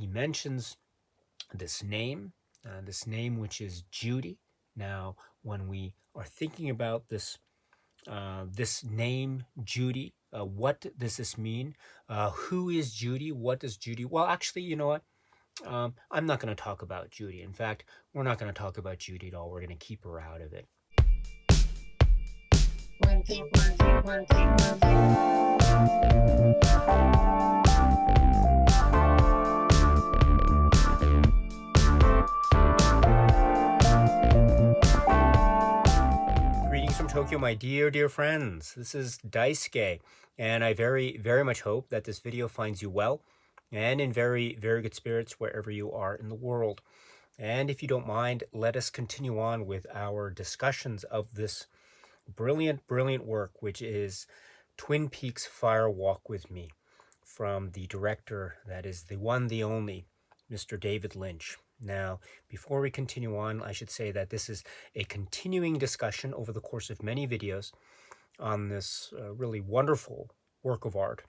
he mentions this name which is Judy. Now, when we are thinking about this name, Judy, what does this mean? Who is Judy? What does Judy? Well, actually, you know what? I'm not going to talk about Judy. In fact, we're not going to talk about Judy at all. We're going to keep her out of it. Greetings from Tokyo, my dear friends. This is Daisuke, and I very much hope that this video finds you well and in very good spirits wherever you are in the world. And if you don't mind, let us continue on with our discussions of this brilliant work, which is Twin Peaks Fire Walk with Me, from the director that is the one, the only, Mr. David Lynch. Now, before we continue on, I should say that this is a continuing discussion over the course of many videos on this really wonderful work of art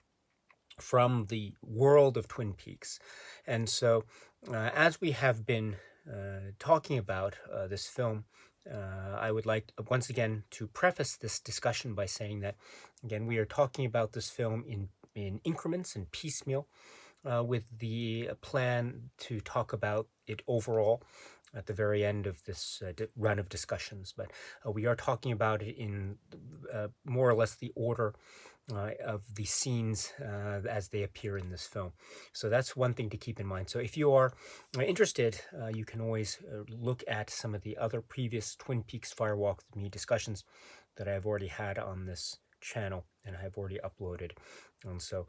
from the world of Twin Peaks. And so, as we have been talking about this film, I would like once again to preface this discussion by saying that, again, we are talking about this film in increments and piecemeal, with the plan to talk about it overall at the very end of this run of discussions. But we are talking about it in more or less the order of the scenes as they appear in this film. So that's one thing to keep in mind. So if you are interested, you can always look at some of the other previous Twin Peaks Fire Walk with Me discussions that I've already had on this channel and I've already uploaded. And so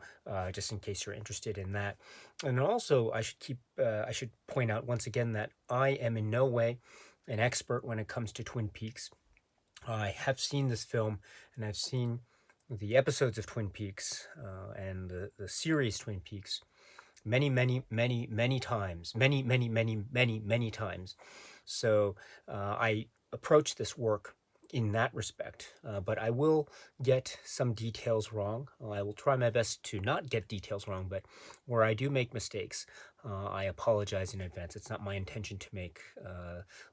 just in case you're interested in that. And also I should point out once again that I am in no way an expert when it comes to Twin Peaks. I have seen this film and I've seen the episodes of Twin Peaks and the series Twin Peaks many times, many times. So I approach this work in that respect, but I will get some details wrong. I will try my best to not get details wrong, but where I do make mistakes, I apologize in advance. It's not my intention to make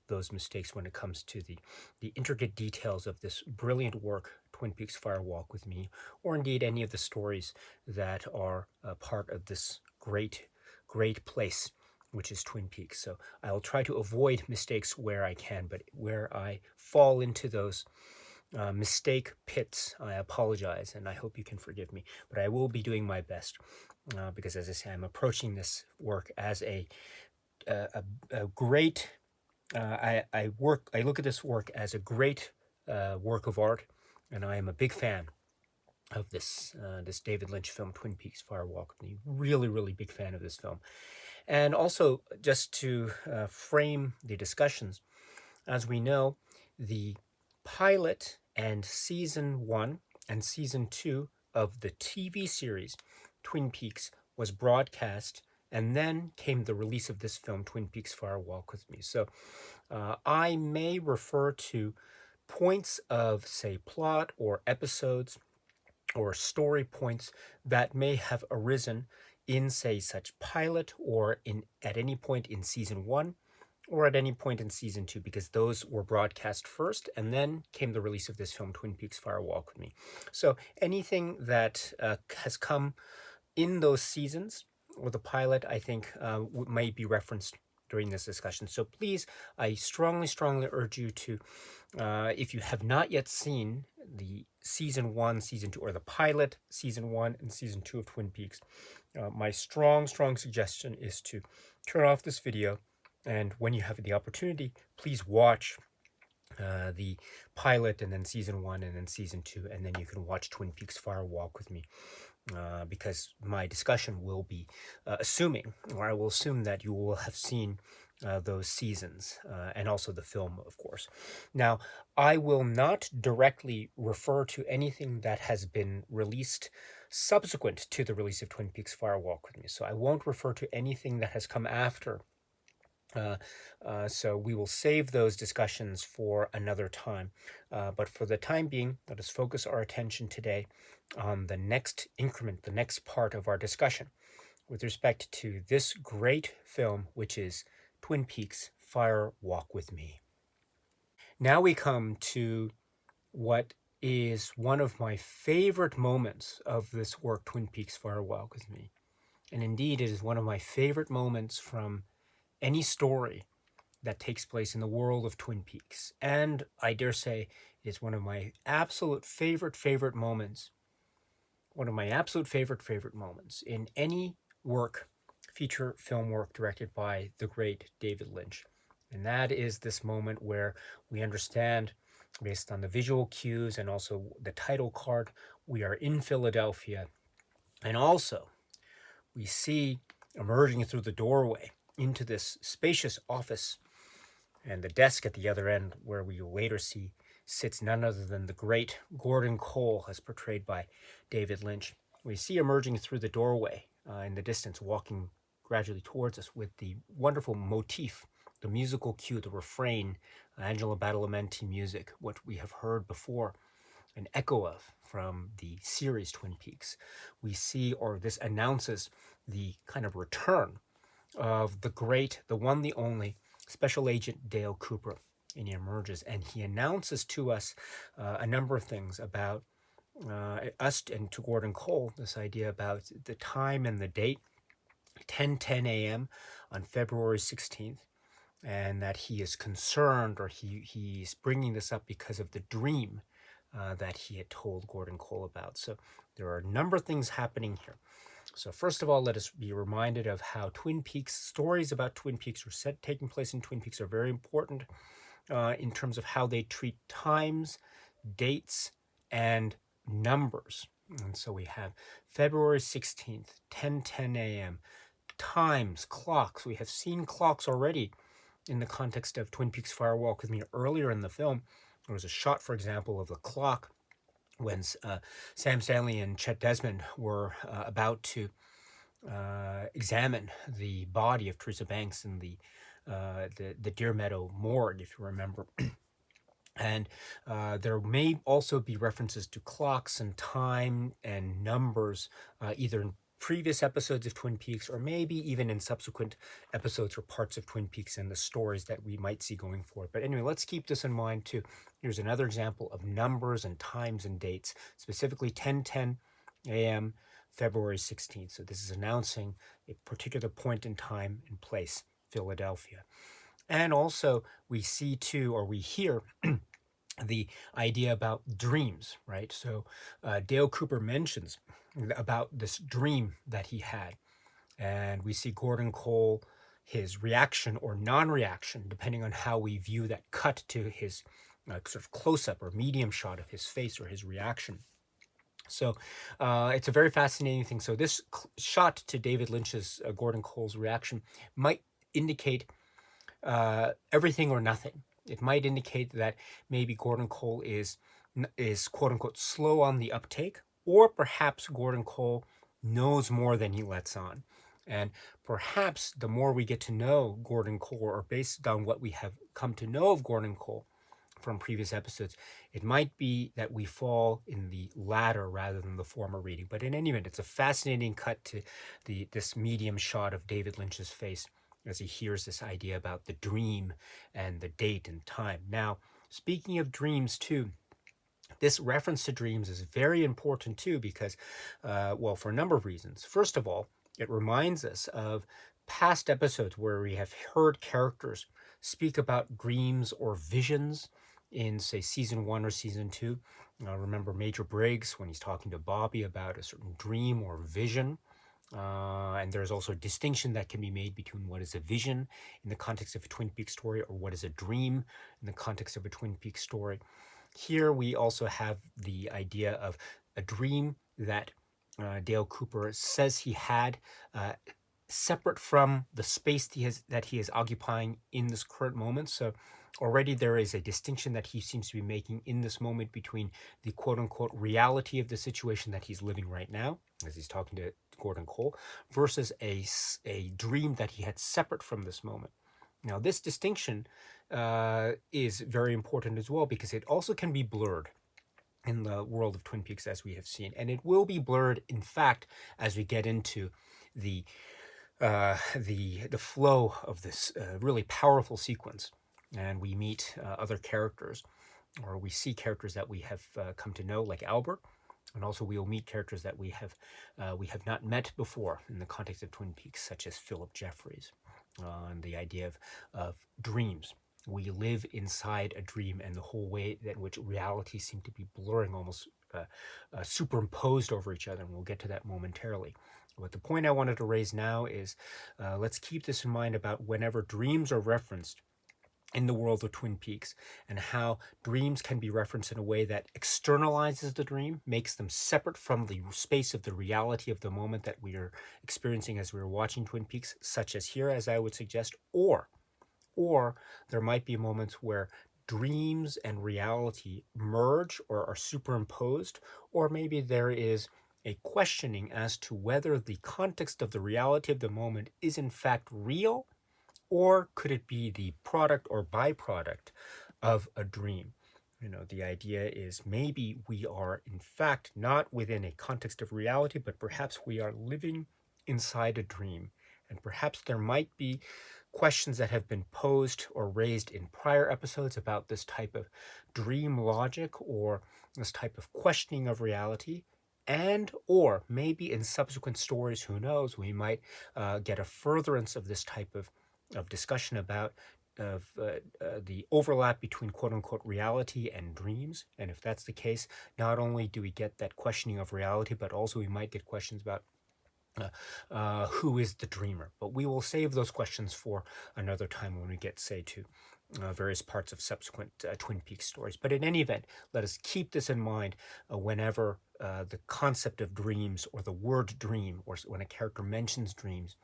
those mistakes when it comes to the intricate details of this brilliant work, Twin Peaks Fire Walk with Me, or indeed any of the stories that are part of this great place, which is Twin Peaks. So I'll try to avoid mistakes where I can, but where I fall into those mistake pits, I apologize, and I hope you can forgive me. But I will be doing my best because, as I say, I'm approaching this work as a great. I look at this work as a great work of art, and I am a big fan of this David Lynch film, Twin Peaks Fire Walk with Me. Really big fan of this film. And also, just to frame the discussions, as we know, the pilot and season 1 and season 2 of the TV series Twin Peaks was broadcast, and then came the release of this film, Twin Peaks Fire Walk with Me. So I may refer to points of, say, plot or episodes or story points that may have arisen in, say, such pilot or at any point in season 1 or at any point in season 2, because those were broadcast first and then came the release of this film, Twin Peaks Fire Walk with Me. So anything that has come in those seasons or the pilot, I think may be referenced during this discussion. So please, I strongly urge you to, if you have not yet seen the season 1, season 2, or the pilot, season 1 and season 2 of Twin Peaks, my strong suggestion is to turn off this video, and when you have the opportunity, please watch the pilot and then season 1 and then season 2, and then you can watch Twin Peaks Fire Walk with Me, because my discussion will be assuming, or I will assume, that you will have seen those seasons and also the film, of course. Now, I will not directly refer to anything that has been released subsequent to the release of Twin Peaks Fire Walk with Me. So I won't refer to anything that has come after. So we will save those discussions for another time. But for the time being, let us focus our attention today on the next increment, the next part of our discussion, with respect to this great film, which is Twin Peaks Fire Walk with Me. Now we come to what is one of my favorite moments of this work, Twin Peaks Fire Walk with Me. And indeed, it is one of my favorite moments from any story that takes place in the world of Twin Peaks. And I dare say it's one of my absolute favorite moments, one of my absolute favorite moments in any work, feature film work directed by the great David Lynch. And that is this moment where we understand, based on the visual cues and also the title card, we are in Philadelphia. And also, we see emerging through the doorway into this spacious office, and the desk at the other end, where we will later see sits none other than the great Gordon Cole, as portrayed by David Lynch. We see emerging through the doorway in the distance, walking gradually towards us with the wonderful motif, the musical cue, the refrain, Angela Badalamenti music, what we have heard before, an echo of from the series Twin Peaks. We see, or this announces, the kind of return of the great, the one, the only, Special Agent Dale Cooper. And he emerges and he announces to us a number of things about us and to Gordon Cole, this idea about the time and the date, 10:10 a.m. on February 16th, and that he is concerned, or he's bringing this up because of the dream that he had told Gordon Cole about. So there are a number of things happening here. So first of all, let us be reminded of how Twin Peaks, stories about Twin Peaks or taking place in Twin Peaks are very important in terms of how they treat times, dates, and numbers. And so we have February 16th, 10:10 a.m., times, clocks. We have seen clocks already in the context of Twin Peaks Fire Walk with Me earlier in the film. There was a shot, for example, of the clock when Sam Stanley and Chet Desmond were about to examine the body of Teresa Banks in the Deer Meadow morgue, if you remember. And there may also be references to clocks and time and numbers, either in previous episodes of Twin Peaks or maybe even in subsequent episodes or parts of Twin Peaks and the stories that we might see going forward. But anyway, let's keep this in mind too. Here's another example of numbers and times and dates, specifically 10:10 a.m., February 16th. So this is announcing a particular point in time and place, Philadelphia. And also we see too, or we hear the idea about dreams, right? So Dale Cooper mentions about this dream that he had. And we see Gordon Cole, his reaction or non-reaction, depending on how we view that cut to his sort of close-up or medium shot of his face or his reaction. So it's a very fascinating thing. So this shot to David Lynch's Gordon Cole's reaction might indicate everything or nothing. It might indicate that maybe Gordon Cole is quote unquote slow on the uptake, or perhaps Gordon Cole knows more than he lets on. And perhaps the more we get to know Gordon Cole, or based on what we have come to know of Gordon Cole from previous episodes, it might be that we fall in the latter rather than the former reading. But in any event, it's a fascinating cut to this medium shot of David Lynch's face as he hears this idea about the dream and the date and time. Now, speaking of dreams too, this reference to dreams is very important too because, well, for a number of reasons. First of all, it reminds us of past episodes where we have heard characters speak about dreams or visions in, say, season 1 or season 2. Remember Major Briggs when he's talking to Bobby about a certain dream or vision. And there's also a distinction that can be made between what is a vision in the context of a Twin Peaks story or what is a dream in the context of a Twin Peaks story. Here we also have the idea of a dream that Dale Cooper says he had, separate from the space that he is occupying in this current moment. So already there is a distinction that he seems to be making in this moment between the quote-unquote reality of the situation that he's living right now, as he's talking to Gordon Cole, versus a dream that he had separate from this moment. Now, this distinction is very important as well because it also can be blurred in the world of Twin Peaks, as we have seen. And it will be blurred, in fact, as we get into the the flow of this really powerful sequence, and we meet other characters, or we see characters that we have come to know, like Albert, and also we will meet characters that we have not met before in the context of Twin Peaks, such as Philip Jeffries, and the idea of dreams. We live inside a dream, and the whole way in which reality seemed to be blurring, almost superimposed over each other, and we'll get to that momentarily. But the point I wanted to raise now is let's keep this in mind about whenever dreams are referenced in the world of Twin Peaks, and how dreams can be referenced in a way that externalizes the dream, makes them separate from the space of the reality of the moment that we are experiencing as we are watching Twin Peaks, such as here, as I would suggest, or there might be moments where dreams and reality merge or are superimposed, or maybe there is a questioning as to whether the context of the reality of the moment is in fact real, or could it be the product or byproduct of a dream? The idea is maybe we are in fact not within a context of reality, but perhaps we are living inside a dream. And perhaps there might be questions that have been posed or raised in prior episodes about this type of dream logic, or this type of questioning of reality, and or maybe in subsequent stories, who knows, we might get a furtherance of this type of discussion about the overlap between quote-unquote reality and dreams. And if that's the case, not only do we get that questioning of reality, but also we might get questions about who is the dreamer. But we will save those questions for another time when we get, say, to various parts of subsequent Twin Peaks stories. But in any event, let us keep this in mind whenever the concept of dreams, or the word dream, or when a character mentions dreams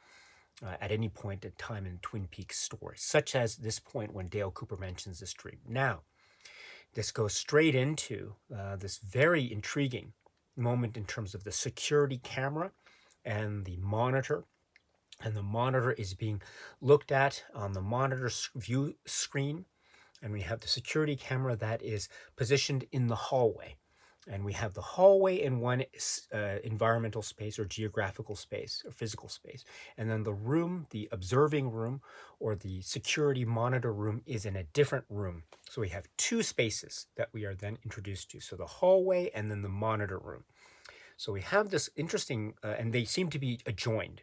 at any point in time in Twin Peaks story, such as this point when Dale Cooper mentions this dream. Now, this goes straight into this very intriguing moment in terms of the security camera and the monitor. And the monitor is being looked at on the monitor view screen. And we have the security camera that is positioned in the hallway. And we have the hallway in one environmental space, or geographical space, or physical space. And then the room, the observing room, or the security monitor room, is in a different room. So we have two spaces that we are then introduced to. So the hallway and then the monitor room. So we have this interesting, and they seem to be adjoined.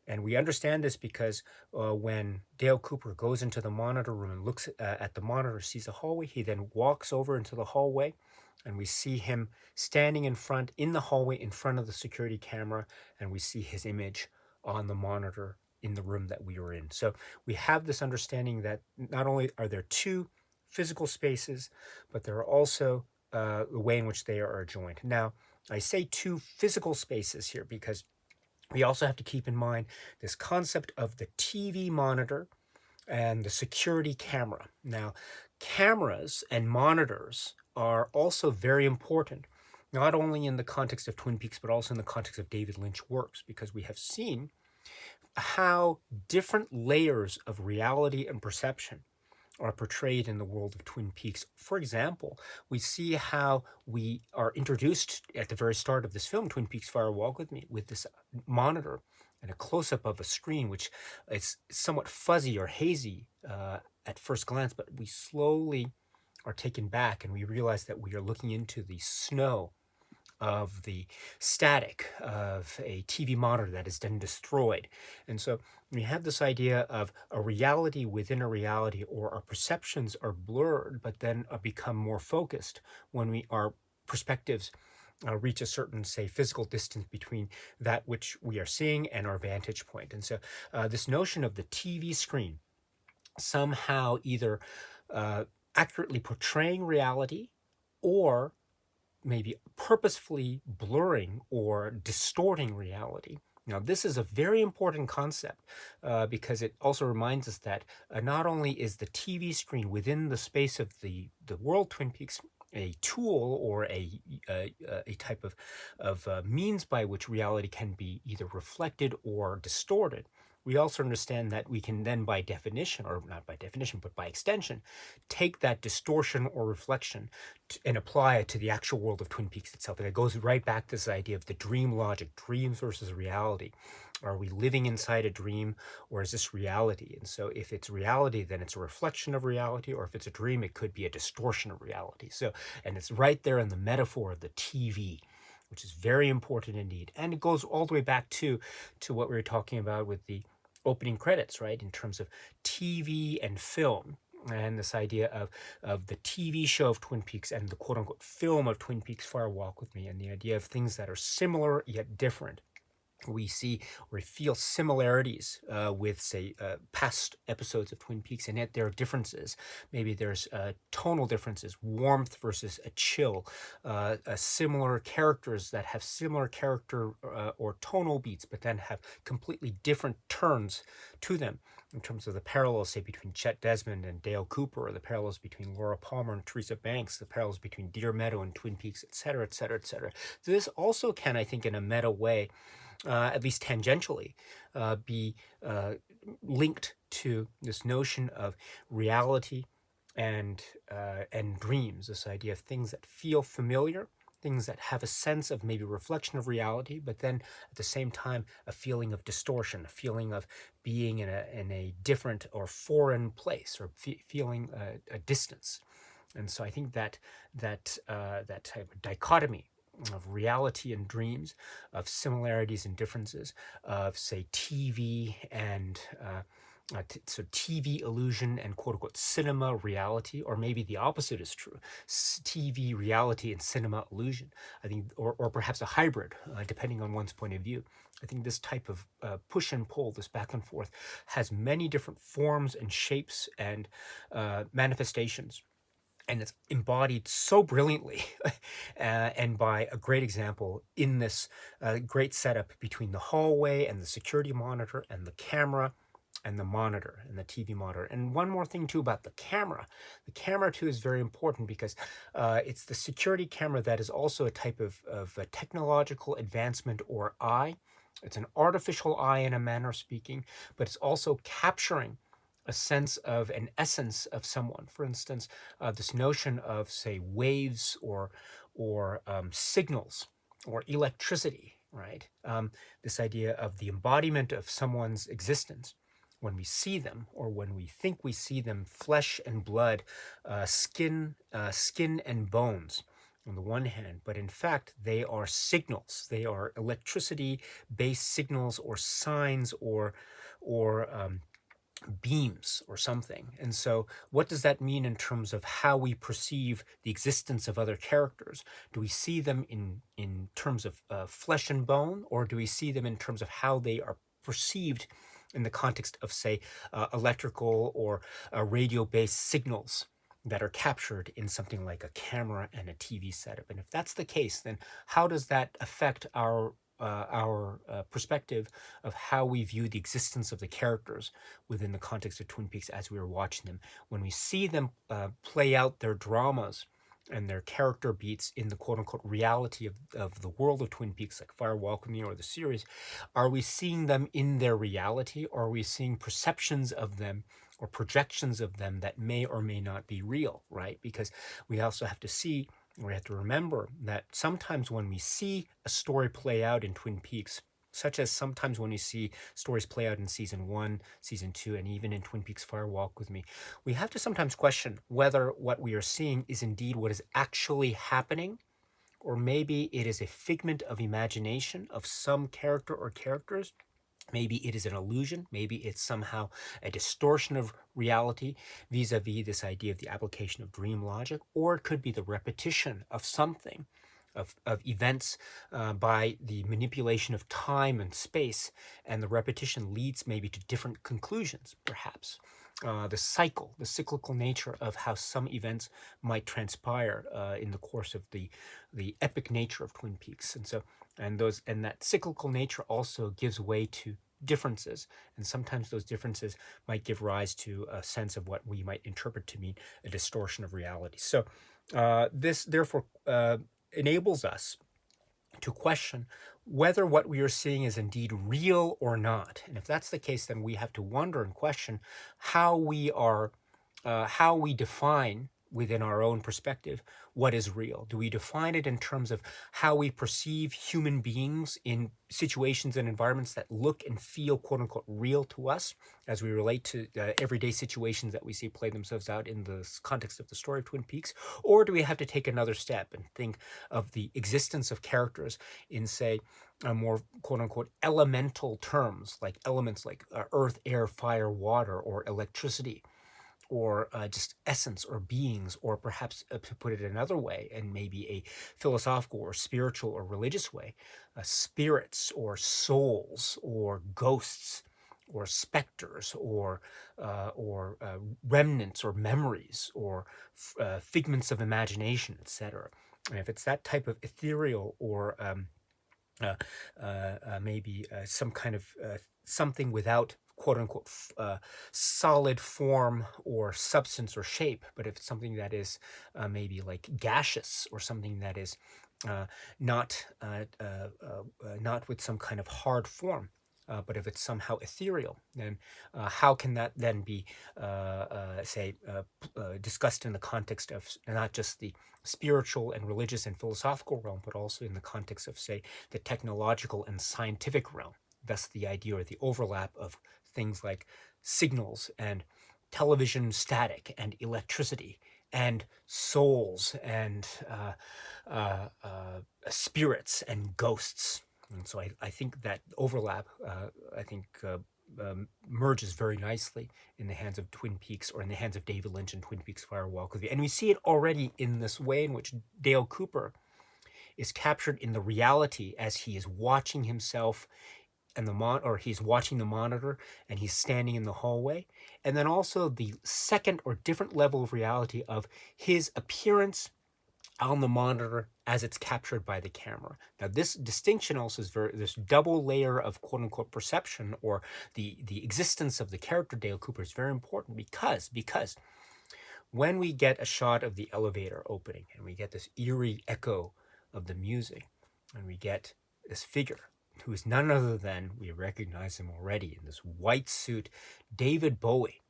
And we understand this because when Dale Cooper goes into the monitor room and looks at the monitor, sees a hallway, he then walks over into the hallway, and we see him standing in the hallway in front of the security camera, and we see his image on the monitor in the room that we were in. So we have this understanding that not only are there two physical spaces, but there are also the way in which they are adjoined. Now, I say two physical spaces here because we also have to keep in mind this concept of the TV monitor and the security camera. Now, cameras and monitors are also very important, not only in the context of Twin Peaks, but also in the context of David Lynch works, because we have seen how different layers of reality and perception are portrayed in the world of Twin Peaks. For example, we see how we are introduced at the very start of this film, Twin Peaks Fire Walk With Me, with this monitor and a close-up of a screen, which is somewhat fuzzy or hazy at first glance, but we slowly are taken back and we realize that we are looking into the snow of the static of a TV monitor that is then destroyed. And so we have this idea of a reality within a reality, or our perceptions are blurred, but then become more focused when our perspectives reach a certain, say, physical distance between that which we are seeing and our vantage point. And so this notion of the TV screen somehow either accurately portraying reality, or maybe purposefully blurring or distorting reality. Now, this is a very important concept because it also reminds us that not only is the TV screen within the space of the world Twin Peaks a tool, or a type of means by which reality can be either reflected or distorted, we also understand that we can then, by definition, or not by definition, but by extension, take that distortion or reflection and apply it to the actual world of Twin Peaks itself. And it goes right back to this idea of the dream logic, dreams versus reality. Are we living inside a dream, or is this reality? And so if it's reality, then it's a reflection of reality, or if it's a dream, it could be a distortion of reality. So, and it's right there in the metaphor of the TV, which is very important indeed. And it goes all the way back to what we were talking about with the opening credits, right? In terms of TV and film, and this idea of the TV show of Twin Peaks and the quote unquote film of Twin Peaks Fire Walk with Me, and the idea of things that are similar yet different. We see or feel similarities with, say, past episodes of Twin Peaks, and yet there are differences. Maybe there's tonal differences, warmth versus a chill, similar characters that have similar character or tonal beats, but then have completely different turns to them in terms of the parallels, say, between Chet Desmond and Dale Cooper, or the parallels between Laura Palmer and Teresa Banks, the parallels between Deer Meadow and Twin Peaks, et cetera, et cetera, et cetera. So this also can, I think, in a meta way, at least tangentially, be linked to this notion of reality and dreams, this idea of things that feel familiar, things that have a sense of maybe reflection of reality, but then at the same time a feeling of distortion, a feeling of being in a different or foreign place, or feeling a distance. And so I think that type of dichotomy of reality and dreams, of similarities and differences, of, say, TV and so TV illusion and quote unquote cinema reality, or maybe the opposite is true, TV reality and cinema illusion. I think, or perhaps a hybrid, depending on one's point of view. I think this type of push and pull, this back and forth, has many different forms and shapes and manifestations. And it's embodied so brilliantly and by a great example in this great setup between the hallway and the security monitor and the camera and the monitor and the TV monitor. And one more thing too about the camera. The camera too is very important because it's the security camera that is also a type of a technological advancement or eye. It's an artificial eye in a manner of speaking, but it's also capturing a sense of an essence of someone. For instance, this notion of, say, waves or signals or electricity, right? This idea of the embodiment of someone's existence when we see them, or when we think we see them, flesh and blood, skin and bones on the one hand, but in fact they are signals. They are electricity-based signals or signs or beams or something. And so what does that mean in terms of how we perceive the existence of other characters? Do we see them in terms of flesh and bone, or do we see them in terms of how they are perceived in the context of, say, electrical or radio-based signals that are captured in something like a camera and a TV setup? And if that's the case, then how does that affect our perspective of how we view the existence of the characters within the context of Twin Peaks as we are watching them? When we see them play out their dramas and their character beats in the quote-unquote reality of the world of Twin Peaks, like Fire Walk with Me or the series, are we seeing them in their reality, or are we seeing perceptions of them or projections of them that may or may not be real, right? Because we also have to remember that sometimes when we see a story play out in Twin Peaks, such as sometimes when we see stories play out in season 1, season 2, and even in Twin Peaks Fire Walk with Me, we have to sometimes question whether what we are seeing is indeed what is actually happening, or maybe it is a figment of imagination of some character or characters. Maybe it is an illusion. Maybe it's somehow a distortion of reality vis-a-vis this idea of the application of dream logic, or it could be the repetition of something, of events by the manipulation of time and space, and the repetition leads maybe to different conclusions, perhaps. The cyclical nature of how some events might transpire in the course of the epic nature of Twin Peaks. And that cyclical nature also gives way to differences, and sometimes those differences might give rise to a sense of what we might interpret to mean a distortion of reality. So this therefore enables us to question whether what we are seeing is indeed real or not. And if that's the case, then we have to wonder and question how how we define within our own perspective what is real. Do we define it in terms of how we perceive human beings in situations and environments that look and feel quote unquote real to us as we relate to everyday situations that we see play themselves out in the context of the story of Twin Peaks? Or do we have to take another step and think of the existence of characters in, say, a more quote unquote elemental terms, like elements like earth, air, fire, water, or electricity, or just essence or beings, or perhaps to put it another way, and maybe a philosophical or spiritual or religious way, spirits or souls or ghosts or specters or remnants or memories or figments of imagination, etc. And if it's that type of ethereal or maybe some kind of something without quote unquote solid form or substance or shape, but if it's something that is maybe like gaseous, or something that is not not with some kind of hard form, but if it's somehow ethereal, then how can that then be, say, discussed in the context of not just the spiritual and religious and philosophical realm, but also in the context of, say, the technological and scientific realm? Thus, the idea or the overlap of things like signals and television static and electricity and souls and spirits and ghosts. And so I think that overlap, merges very nicely in the hands of Twin Peaks, or in the hands of David Lynch and Twin Peaks Firewalk with You. And we see it already in this way in which Dale Cooper is captured in the reality as he is watching himself and he's watching the monitor, and he's standing in the hallway. And then also the second or different level of reality of his appearance on the monitor as it's captured by the camera. Now, this distinction also is this double layer of quote unquote perception, or the existence of the character Dale Cooper, is very important because when we get a shot of the elevator opening and we get this eerie echo of the music, and we get this figure who is none other than, we recognize him already in this white suit, David Bowie,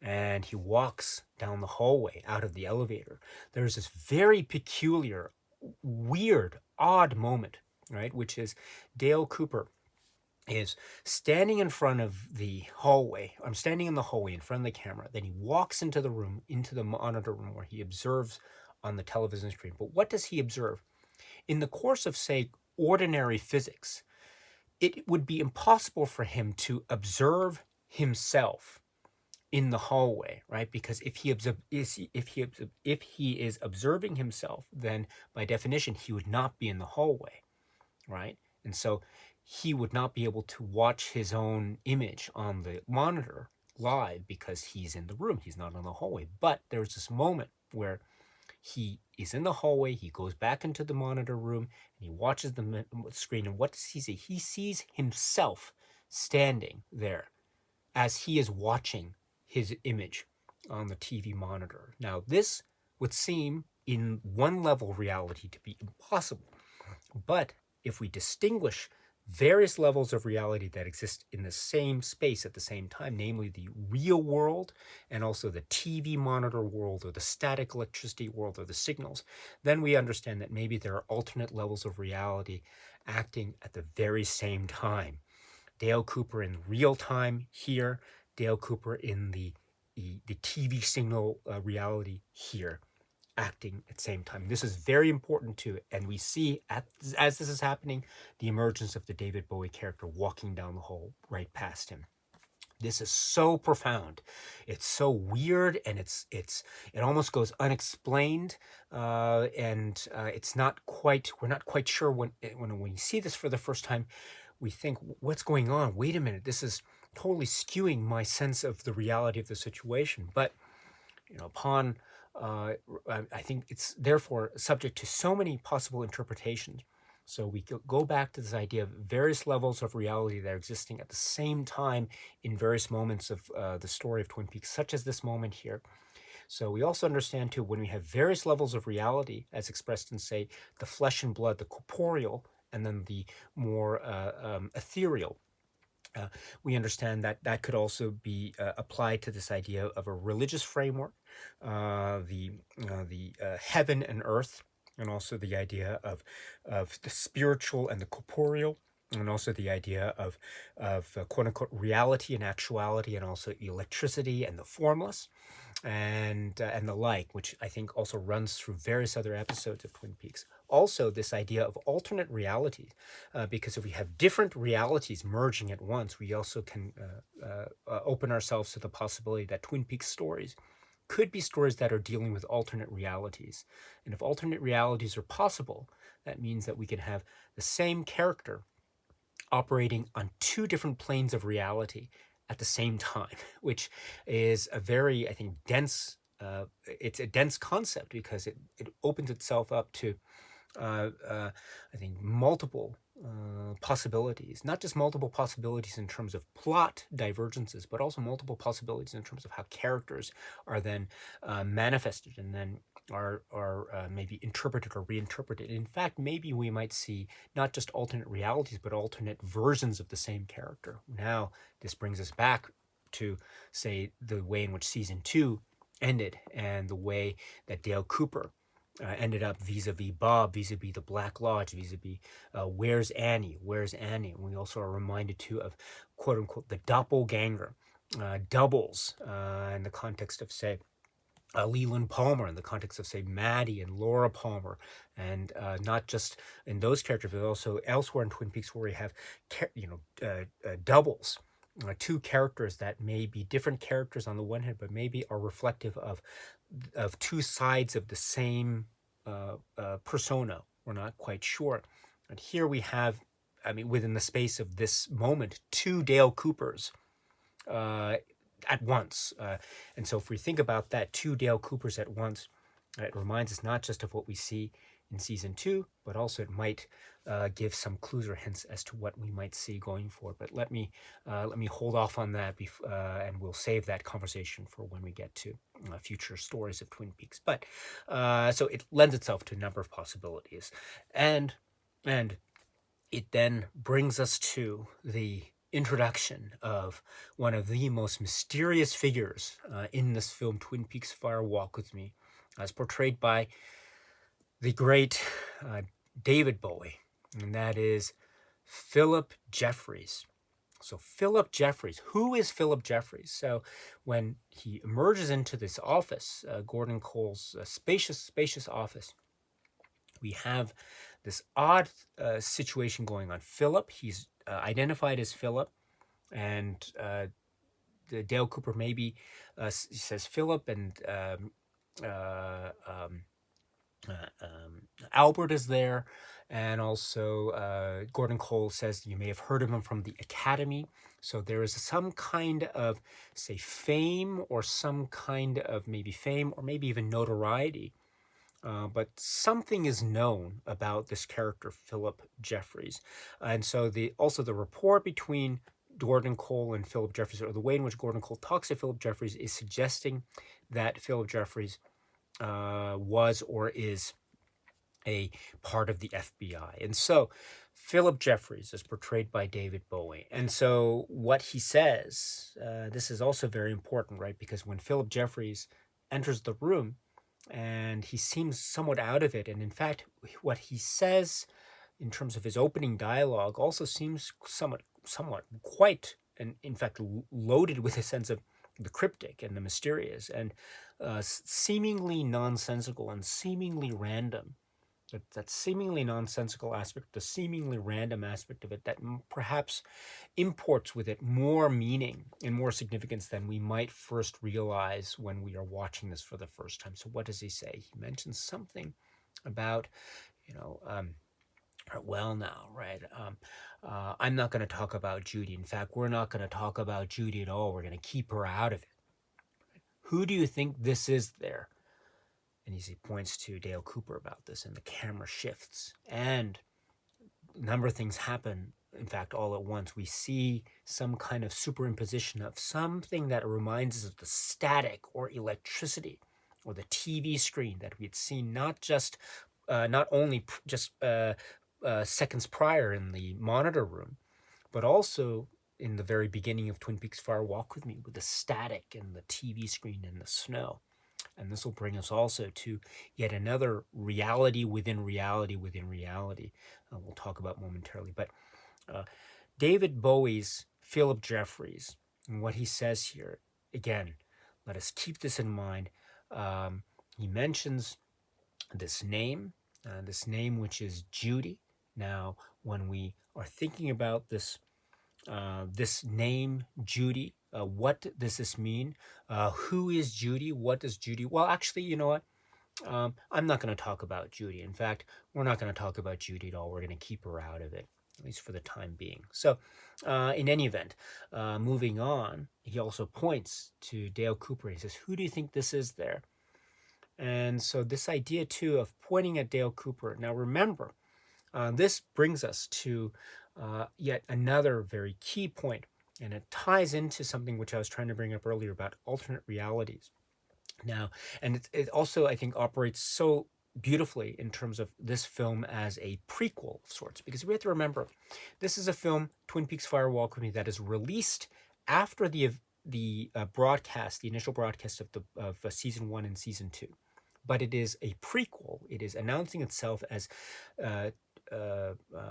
and he walks down the hallway out of the elevator, there's this very peculiar, weird, odd moment, right? Which is Dale Cooper is standing in front of the hallway. I'm standing in the hallway in front of the camera. Then he walks into the room, into the monitor room, where he observes on the television screen. But what does he observe? In the course of, say, ordinary physics, it would be impossible for him to observe himself in the hallway, right? Because if he is observing himself, then by definition he would not be in the hallway, right? And so he would not be able to watch his own image on the monitor live because he's in the room, he's not in the hallway. But there's this moment where he is in the hallway, he goes back into the monitor room, and he watches the screen, and what does he see? He sees himself standing there as he is watching his image on the TV monitor. Now, this would seem in one level of reality to be impossible, but if we distinguish various levels of reality that exist in the same space at the same time, namely the real world and also the TV monitor world, or the static electricity world, or the signals, then we understand that maybe there are alternate levels of reality acting at the very same time. Dale Cooper in real time here, Dale Cooper in the TV signal reality here, acting at the same time. This is very important too, and we see as this is happening, the emergence of the David Bowie character walking down the hall right past him. This is so profound. It's so weird, and it almost goes unexplained, and it's not quite. We're not quite sure when you see this for the first time. We think, what's going on? Wait a minute, this is totally skewing my sense of the reality of the situation. But upon I think it's therefore subject to so many possible interpretations. So we go back to this idea of various levels of reality that are existing at the same time in various moments of the story of Twin Peaks, such as this moment here. So we also understand too, when we have various levels of reality as expressed in, say, the flesh and blood, the corporeal, and then the more ethereal, uh, we understand that that could also be applied to this idea of a religious framework, the heaven and earth, and also the idea of the spiritual and the corporeal, and also the idea of quote unquote reality and actuality, and also electricity and the formless, and the like, which I think also runs through various other episodes of Twin Peaks. Also, this idea of alternate realities, because if we have different realities merging at once, we also can open ourselves to the possibility that Twin Peaks stories could be stories that are dealing with alternate realities. And if alternate realities are possible, that means that we can have the same character operating on two different planes of reality at the same time, which is a very, I think, dense. It's a dense concept because it opens itself up to, I think, multiple possibilities, not just multiple possibilities in terms of plot divergences, but also multiple possibilities in terms of how characters are then manifested and then are maybe interpreted or reinterpreted. In fact, maybe we might see not just alternate realities, but alternate versions of the same character. Now, this brings us back to, say, the way in which season 2 ended and the way that Dale Cooper ended up vis-a-vis Bob, vis-a-vis the Black Lodge, vis-a-vis where's Annie, where's Annie? And we also are reminded too of quote unquote the doppelganger, doubles in the context of, say, Leland Palmer, in the context of, say, Maddie and Laura Palmer, and not just in those characters, but also elsewhere in Twin Peaks where we have, doubles, two characters that may be different characters on the one hand, but maybe are reflective of two sides of the same persona. We're not quite sure. And here we have, I mean, within the space of this moment, two Dale Coopers at once. And so if we think about that, two Dale Coopers at once, it reminds us not just of what we see in season 2, but also it might give some clues or hints as to what we might see going forward. But let me hold off on that, and we'll save that conversation for when we get to future stories of Twin Peaks. But so it lends itself to a number of possibilities, and it then brings us to the introduction of one of the most mysterious figures in this film, Twin Peaks: Fire Walk with Me, as portrayed by the great David Bowie, and that is Philip Jeffries. So Philip Jeffries, who is Philip Jeffries? So when he emerges into this office, Gordon Cole's spacious office, we have this odd situation going on. Philip, he's identified as Philip, and the Dale Cooper maybe says Philip, and Albert is there, and also Gordon Cole says you may have heard of him from the Academy. So there is some kind of, say, fame, or some kind of maybe fame, or maybe even notoriety. But something is known about this character, Philip Jeffries. And so the rapport between Gordon Cole and Philip Jeffries, or the way in which Gordon Cole talks to Philip Jeffries, is suggesting that Philip Jeffries was or is a part of the FBI. And so Philip Jeffries is portrayed by David Bowie. And so what he says, this is also very important, right? Because when Philip Jeffries enters the room, and he seems somewhat out of it, and in fact, what he says in terms of his opening dialogue also seems somewhat quite, and in fact loaded with a sense of the cryptic and the mysterious, and seemingly nonsensical and seemingly random. That seemingly nonsensical aspect, the seemingly random aspect of it, that perhaps imports with it more meaning and more significance than we might first realize when we are watching this for the first time. So what does he say? He mentions something about, well now, right? I'm not going to talk about Judy. In fact, we're not going to talk about Judy at all. We're going to keep her out of it. Who do you think this is there? And he points to Dale Cooper about this, and the camera shifts, and a number of things happen, in fact, all at once. We see some kind of superimposition of something that reminds us of the static or electricity or the TV screen that we had seen not only just seconds prior in the monitor room, but also in the very beginning of Twin Peaks Fire Walk with Me, with the static and the TV screen and the snow. And this will bring us also to yet another reality within reality within reality. We'll talk about momentarily. But David Bowie's Philip Jeffries, and what he says here, again, let us keep this in mind. He mentions this name which is Judy. Now, when we are thinking about this name, Judy, what does this mean? Who is Judy? What does Judy? Well, actually, you know what? I'm not going to talk about Judy. In fact, we're not going to talk about Judy at all. We're going to keep her out of it, at least for the time being. So, in any event, moving on, he also points to Dale Cooper. He says, "Who do you think this is there?" And so this idea, too, of pointing at Dale Cooper. Now, remember, this brings us to yet another very key point, and it ties into something which I was trying to bring up earlier about alternate realities. Now, and it also, I think, operates so beautifully in terms of this film as a prequel of sorts, because we have to remember, this is a film, Twin Peaks Fire Walk with Me, that is released after the broadcast, the initial broadcast of season 1 and season 2. But it is a prequel. It is announcing itself as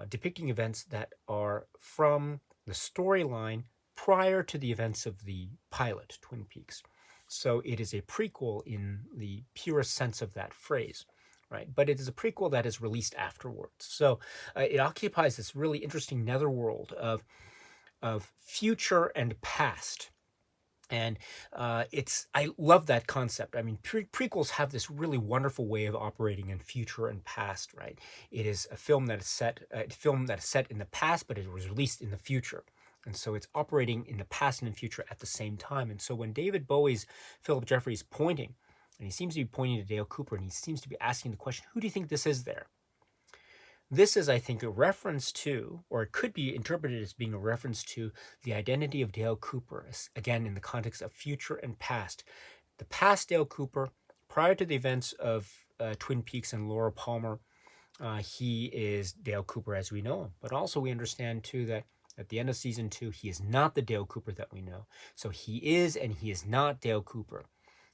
depicting events that are from the storyline prior to the events of the pilot, Twin Peaks. So it is a prequel in the purest sense of that phrase, right? But it is a prequel that is released afterwards. So it occupies this really interesting netherworld of future and past. And I love that concept. I mean, prequels have this really wonderful way of operating in future and past, right? It is a film that is set in the past, but it was released in the future. And so it's operating in the past and in future at the same time. And so when David Bowie's Philip Jeffries pointing, and he seems to be pointing to Dale Cooper, and he seems to be asking the question, who do you think this is there? This is, I think, a reference to, or it could be interpreted as being a reference to, the identity of Dale Cooper, again, in the context of future and past. The past Dale Cooper, prior to the events of Twin Peaks and Laura Palmer, he is Dale Cooper as we know him. But also we understand, too, that at the end of season 2, he is not the Dale Cooper that we know. So he is and he is not Dale Cooper.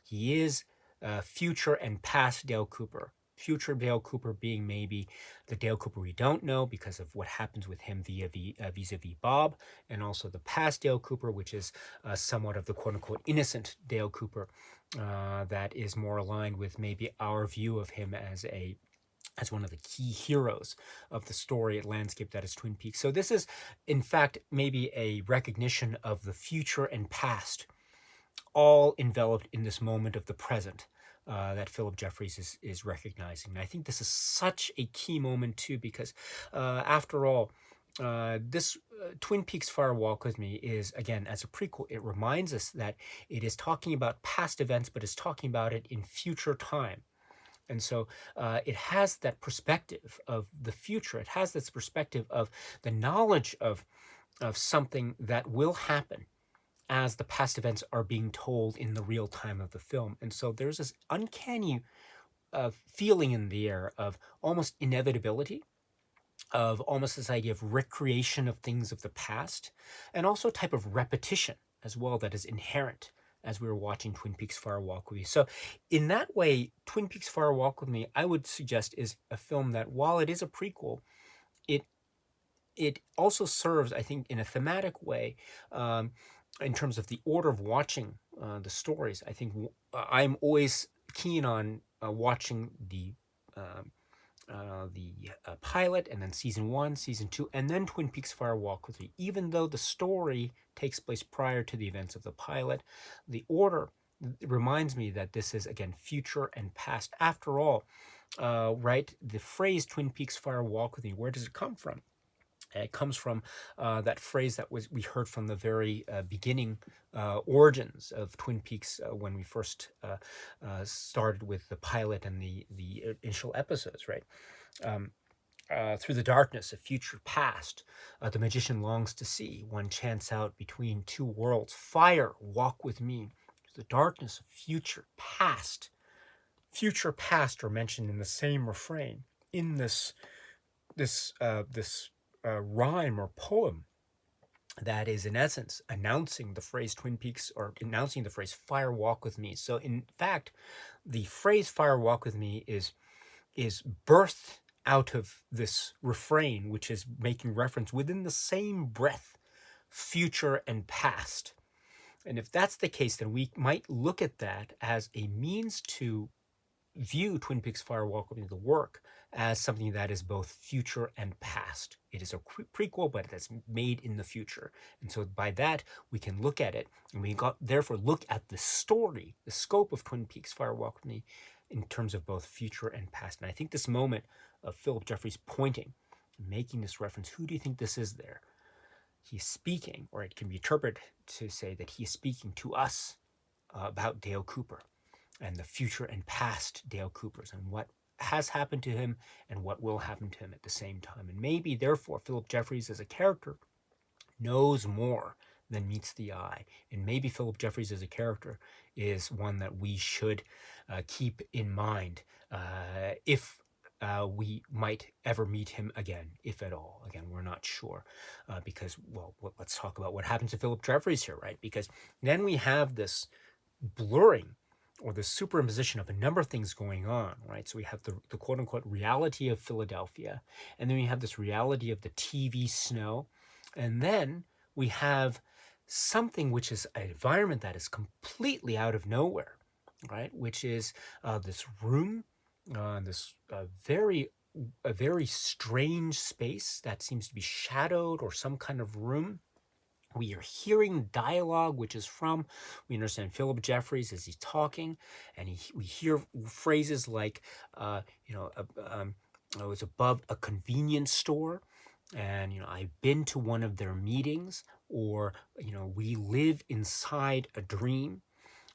He is future and past Dale Cooper. Future Dale Cooper being maybe the Dale Cooper we don't know because of what happens with him vis-a-vis Bob, and also the past Dale Cooper, which is somewhat of the quote-unquote innocent Dale Cooper that is more aligned with maybe our view of him as one of the key heroes of the story landscape that is Twin Peaks. So this is, in fact, maybe a recognition of the future and past, all enveloped in this moment of the present that Philip Jeffries is recognizing. And I think this is such a key moment too, because after all, this Twin Peaks Fire Walk with Me is, again, as a prequel, it reminds us that it is talking about past events, but it's talking about it in future time. And so it has that perspective of the future. It has this perspective of the knowledge of something that will happen as the past events are being told in the real time of the film. And so there's this uncanny feeling in the air of almost inevitability, of almost this idea of recreation of things of the past, and also a type of repetition as well that is inherent as we were watching Twin Peaks Fire Walk with Me. So in that way, Twin Peaks Fire Walk with Me, I would suggest, is a film that, while it is a prequel, it also serves, I think, in a thematic way, in terms of the order of watching the stories. I think I'm always keen on watching the pilot, and then season 1, season 2, and then Twin Peaks Fire Walk with Me. Even though the story takes place prior to the events of the pilot, the order reminds me that this is, again, future and past. After all, right, the phrase Twin Peaks Fire Walk with Me, where does it come from? It comes from that phrase that we heard from the very beginning origins of Twin Peaks when we first started with the pilot and the initial episodes, right? Through the darkness of future past, the magician longs to see one chance out between two worlds. Fire, walk with me. Through the darkness of future past, future, past are mentioned in the same refrain in this rhyme or poem that is in essence announcing the phrase Twin Peaks, or announcing the phrase fire walk with me. So in fact, the phrase fire walk with me is birthed out of this refrain, which is making reference within the same breath, future and past. And if that's the case, then we might look at that as a means to view Twin Peaks Fire Walk with Me, the work, as something that is both future and past. It is a prequel, but it's made in the future. And so by that, we can look at it, and we therefore look at the story, the scope of Twin Peaks Fire Walk with Me in terms of both future and past. And I think this moment of Philip Jeffries pointing, making this reference, who do you think this is there? He's speaking, or it can be interpreted to say that he is speaking to us about Dale Cooper and the future and past Dale Coopers, and what has happened to him and what will happen to him at the same time. And maybe, therefore, Philip Jeffries as a character knows more than meets the eye. And maybe Philip Jeffries as a character is one that we should keep in mind if we might ever meet him again, if at all. Again, we're not sure because, well, let's talk about what happens to Philip Jeffries here, right? Because then we have this blurring or the superimposition of a number of things going on, right? So we have the quote-unquote reality of Philadelphia, and then we have this reality of the TV snow, and then we have something which is an environment that is completely out of nowhere, right? Which is this room, this a very strange space that seems to be shadowed, or some kind of room. We are hearing dialogue, which is from, we understand, Philip Jeffries as he's talking, and we hear phrases like, I was above a convenience store, and, I've been to one of their meetings, or, we live inside a dream.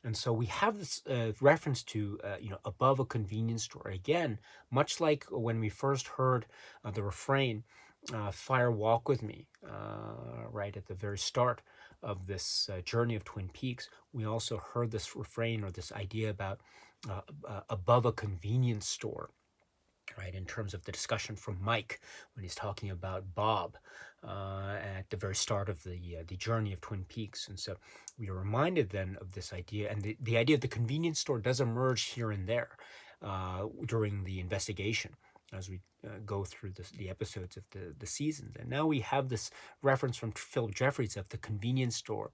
And so we have this reference to, above a convenience store. Again, much like when we first heard the refrain, Fire Walk with Me, right at the very start of this journey of Twin Peaks, we also heard this refrain, or this idea about above a convenience store, right, in terms of the discussion from Mike when he's talking about Bob at the very start of the journey of Twin Peaks. And so we are reminded then of this idea, and the idea of the convenience store does emerge here and there during the investigation as we go through the episodes of the seasons. And now we have this reference from Philip Jeffries of the convenience store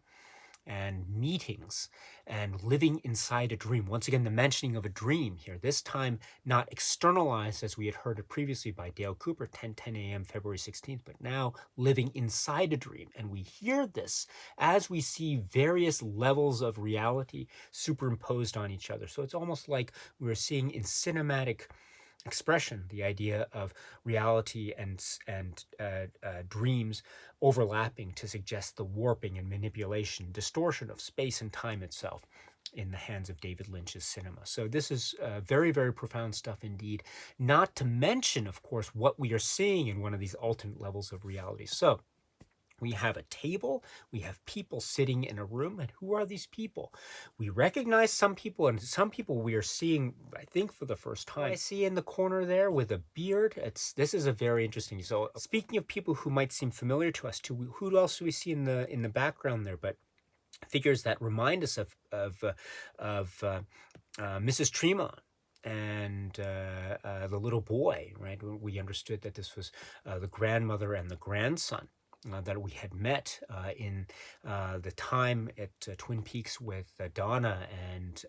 and meetings and living inside a dream. Once again, the mentioning of a dream here, this time not externalized as we had heard it previously by Dale Cooper, 10:10 a.m. February 16th, but now living inside a dream. And we hear this as we see various levels of reality superimposed on each other. So it's almost like we're seeing in cinematic expression the idea of reality and dreams overlapping to suggest the warping and manipulation, distortion of space and time itself in the hands of David Lynch's cinema. So this is very, very profound stuff indeed, not to mention, of course, what we are seeing in one of these alternate levels of reality. So we have a table, we have people sitting in a room, and who are these people? We recognize some people, and some people we are seeing, I think, for the first time. I see in the corner there with a beard. This is a very interesting. So speaking of people who might seem familiar to us too, who else do we see in the background there? But figures that remind us of Mrs. Tremont and the little boy, right? We understood that this was the grandmother and the grandson that we had met in the time at Twin Peaks with Donna and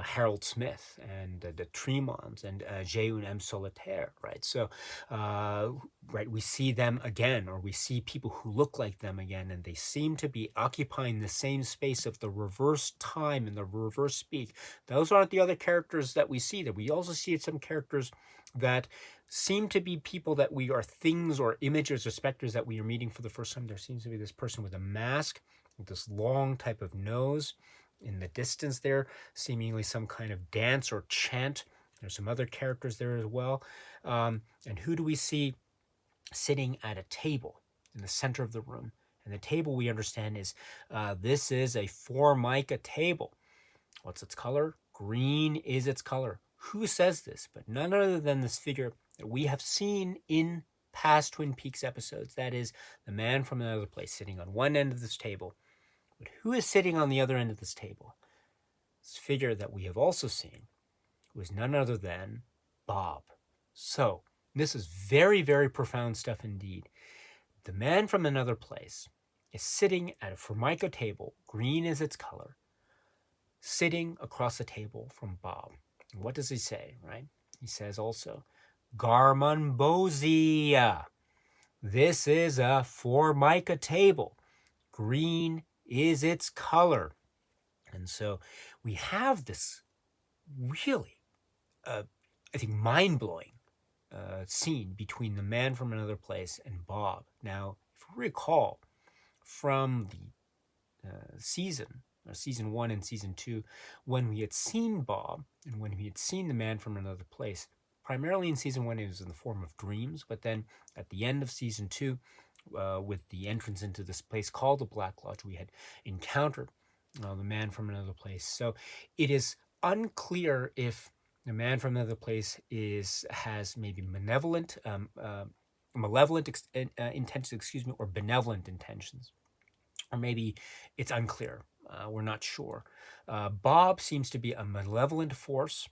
Harold Smith and the Tremonts and J'ai un M solitaire, right? So, right, we see them again, or we see people who look like them again, and they seem to be occupying the same space of the reverse time and the reverse speak. Those aren't the other characters that we see. That we also see some characters that seem to be people that we are things or images or specters that we are meeting for the first time. There seems to be this person with a mask, with this long type of nose. In the distance there, seemingly some kind of dance or chant. There's some other characters there as well. And who do we see sitting at a table in the center of the room? And the table, we understand, is this is a Formica table. What's its color? Green is its color. Who says this? But none other than this figure that we have seen in past Twin Peaks episodes. That is the man from another place sitting on one end of this table. But who is sitting on the other end of this table? This figure that we have also seen was none other than Bob. So this is very, very profound stuff indeed. The man from another place is sitting at a Formica table, green is its color, sitting across the table from Bob. And what does he say, right? He says also, Garmonbozia. This is a Formica table. Green is its color. And so we have this really, I think, mind-blowing scene between the man from another place and Bob. Now, if you recall from the season 1 and season 2, when we had seen Bob and when we had seen the man from another place, primarily in season 1 it was in the form of dreams, but then at the end of season 2, with the entrance into this place called the Black Lodge, we had encountered the man from another place. So it is unclear if the man from another place has maybe malevolent intentions, or benevolent intentions, or maybe it's unclear. We're not sure. Bob seems to be a malevolent force,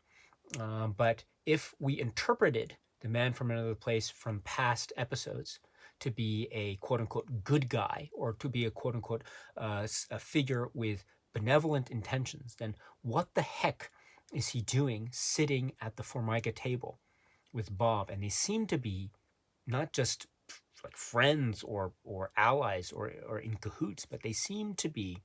but if we interpreted the man from another place from past episodes to be a quote-unquote good guy, or to be a quote-unquote a figure with benevolent intentions, then what the heck is he doing sitting at the Formica table with Bob? And they seem to be not just like friends or allies or in cahoots, but they seem to be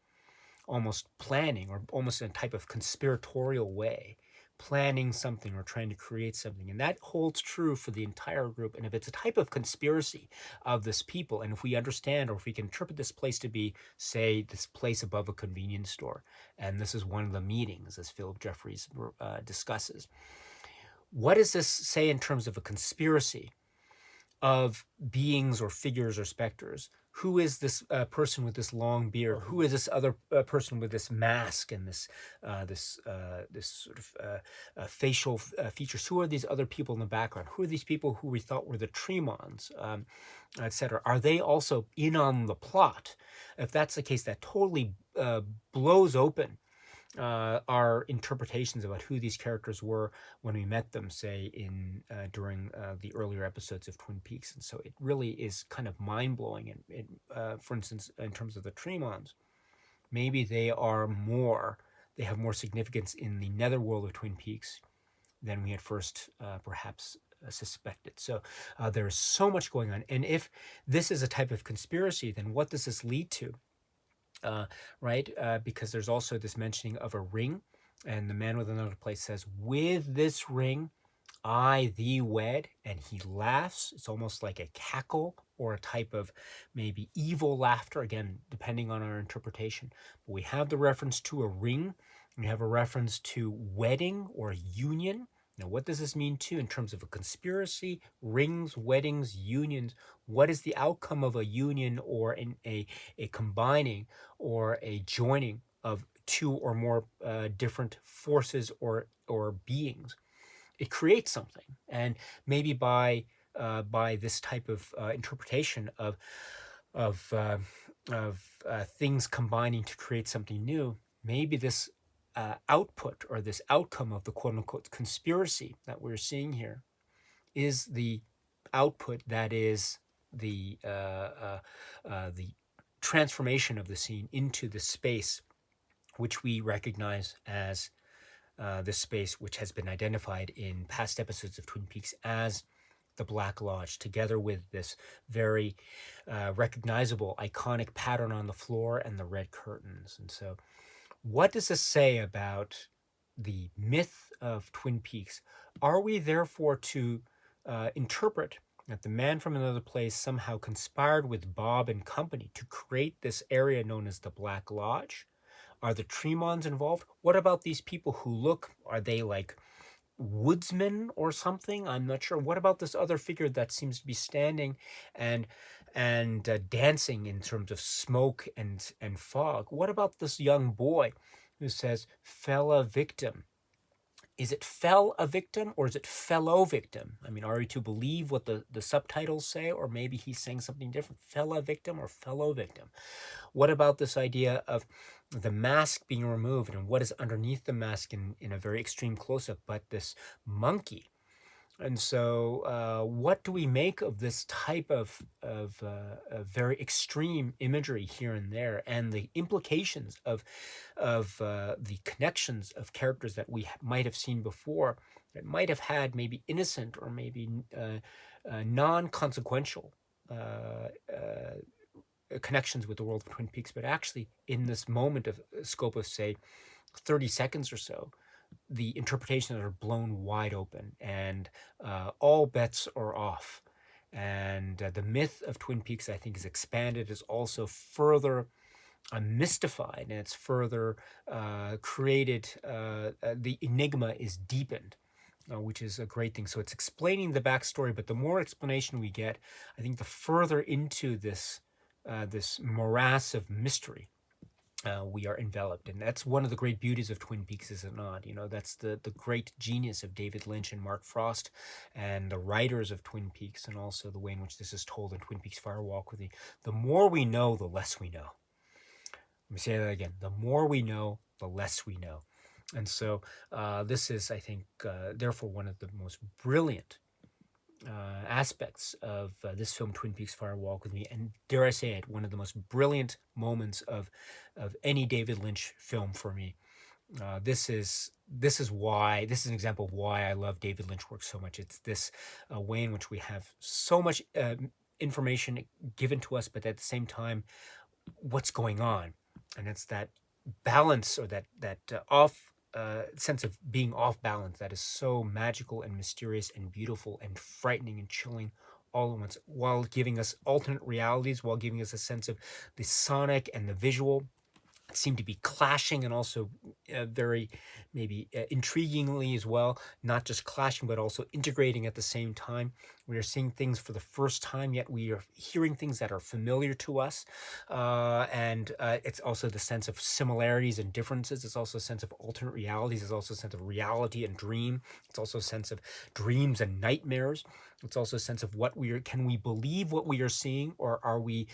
almost planning, or almost in a type of conspiratorial way, planning something or trying to create something. And that holds true for the entire group. And if it's a type of conspiracy of this people, and if we understand, or if we can interpret this place to be, say, this place above a convenience store, and this is one of the meetings, as Philip Jeffries discusses, what does this say in terms of a conspiracy of beings or figures or specters? Who is this person with this long beard? Who is this other person with this mask and this sort of facial features? Who are these other people in the background? Who are these people who we thought were the Tremons, etc.? Are they also in on the plot? If that's the case, that totally blows open our interpretations about who these characters were when we met them, say, during the earlier episodes of Twin Peaks. And so it really is kind of mind-blowing. And for instance, in terms of the Tremons, maybe they have more significance in the netherworld of Twin Peaks than we had first perhaps suspected. So there's so much going on. And if this is a type of conspiracy, then what does this lead to? Right? Because there's also this mentioning of a ring, and the man with another place says, "With this ring, I thee wed," and he laughs. It's almost like a cackle or a type of maybe evil laughter, again, depending on our interpretation. But we have the reference to a ring. We have a reference to wedding or union. Now, what does this mean too in terms of a conspiracy? Rings, weddings, unions. What is the outcome of a union, or a combining or a joining of two or more different forces or beings? It creates something, and maybe by this type of interpretation of things combining to create something new, maybe this output or this outcome of the quote-unquote conspiracy that we're seeing here is the output that is the transformation of the scene into the space which we recognize as this space which has been identified in past episodes of Twin Peaks as the Black Lodge, together with this very recognizable, iconic pattern on the floor and the red curtains. And so what does this say about the myth of Twin Peaks? Are we therefore to interpret that the man from another place somehow conspired with Bob and company to create this area known as the Black Lodge? Are the Tremons involved? What about these people who are they like woodsmen or something? I'm not sure. What about this other figure that seems to be standing and dancing in terms of smoke and fog? What about this young boy who says, "Fella victim"? Is it fell a victim or is it fellow victim? I mean, are we to believe what the subtitles say, or maybe he's saying something different? Fell a victim or fellow victim? What about this idea of the mask being removed and what is underneath the mask in a very extreme close-up, but this monkey? And so, what do we make of this type of very extreme imagery here and there, and the implications of the connections of characters that we might have seen before, that might have had maybe innocent or maybe non-consequential connections with the world of Twin Peaks, but actually in this moment of scope of, say, 30 seconds or so, the interpretations are blown wide open, and all bets are off. And the myth of Twin Peaks, I think, is expanded, is also further mystified, and it's further created, the enigma is deepened, which is a great thing. So it's explaining the backstory, but the more explanation we get, I think the further into this this morass of mystery we are enveloped. And that's one of the great beauties of Twin Peaks, is it not? You know, that's the great genius of David Lynch and Mark Frost and the writers of Twin Peaks, and also the way in which this is told in Twin Peaks Fire Walk with Me. The more we know, the less we know. Let me say that again. The more we know, the less we know. And so this is, I think, therefore one of the most brilliant aspects of this film, Twin Peaks Fire Walk with Me, and dare I say it, one of the most brilliant moments of any David Lynch film for me. This is why, this is an example of why I love David Lynch work so much. It's this way in which we have so much information given to us, but at the same time, what's going on, and it's that balance, or that off sense of being off balance, that is so magical and mysterious and beautiful and frightening and chilling all at once, while giving us alternate realities, while giving us a sense of the sonic and the visual seem to be clashing, and also very maybe intriguingly as well, not just clashing but also integrating at the same time. We are seeing things for the first time, yet we are hearing things that are familiar to us, and it's also the sense of similarities and differences. It's also a sense of alternate realities. It's also a sense of reality and dream. It's also a sense of dreams and nightmares. It's also a sense of what we are, can we believe what we are seeing, or are we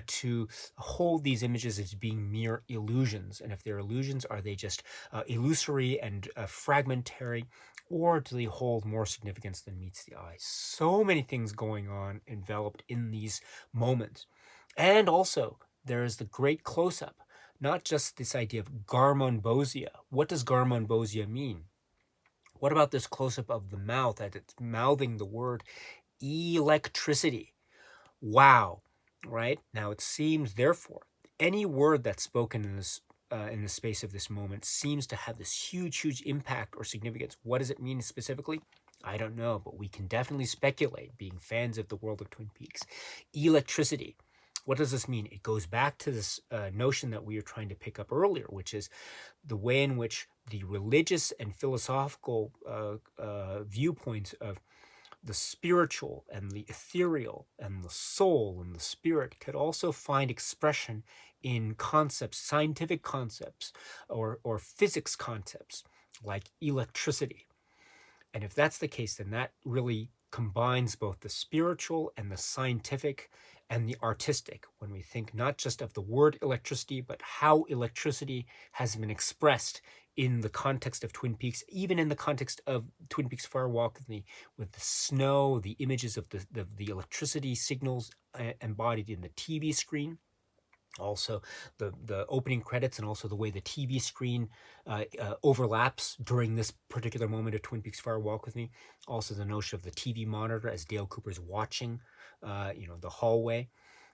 to hold these images as being mere illusions? And if they're illusions, are they just illusory and fragmentary, or do they hold more significance than meets the eye? So many things going on enveloped in these moments. And also, there is the great close-up, not just this idea of garmonbosia. What does garmonbosia mean? What about this close-up of the mouth, that it's mouthing the word electricity? Wow, right? Now it seems, therefore, any word that's spoken in the space of this moment seems to have this huge, huge impact or significance. What does it mean specifically? I don't know, but we can definitely speculate, being fans of the world of Twin Peaks. Electricity. What does this mean? It goes back to this notion that we were trying to pick up earlier, which is the way in which the religious and philosophical viewpoints of the spiritual and the ethereal and the soul and the spirit could also find expression in concepts, scientific concepts, or physics concepts like electricity. And if that's the case, then that really combines both the spiritual and the scientific and the artistic, when we think not just of the word electricity, but how electricity has been expressed in the context of Twin Peaks, even in the context of Twin Peaks Fire Walk with the snow, the images of the electricity signals embodied in the TV screen. Also, the opening credits, and also the way the TV screen overlaps during this particular moment of Twin Peaks Fire Walk with Me. Also, the notion of the TV monitor as Dale Cooper's watching, the hallway.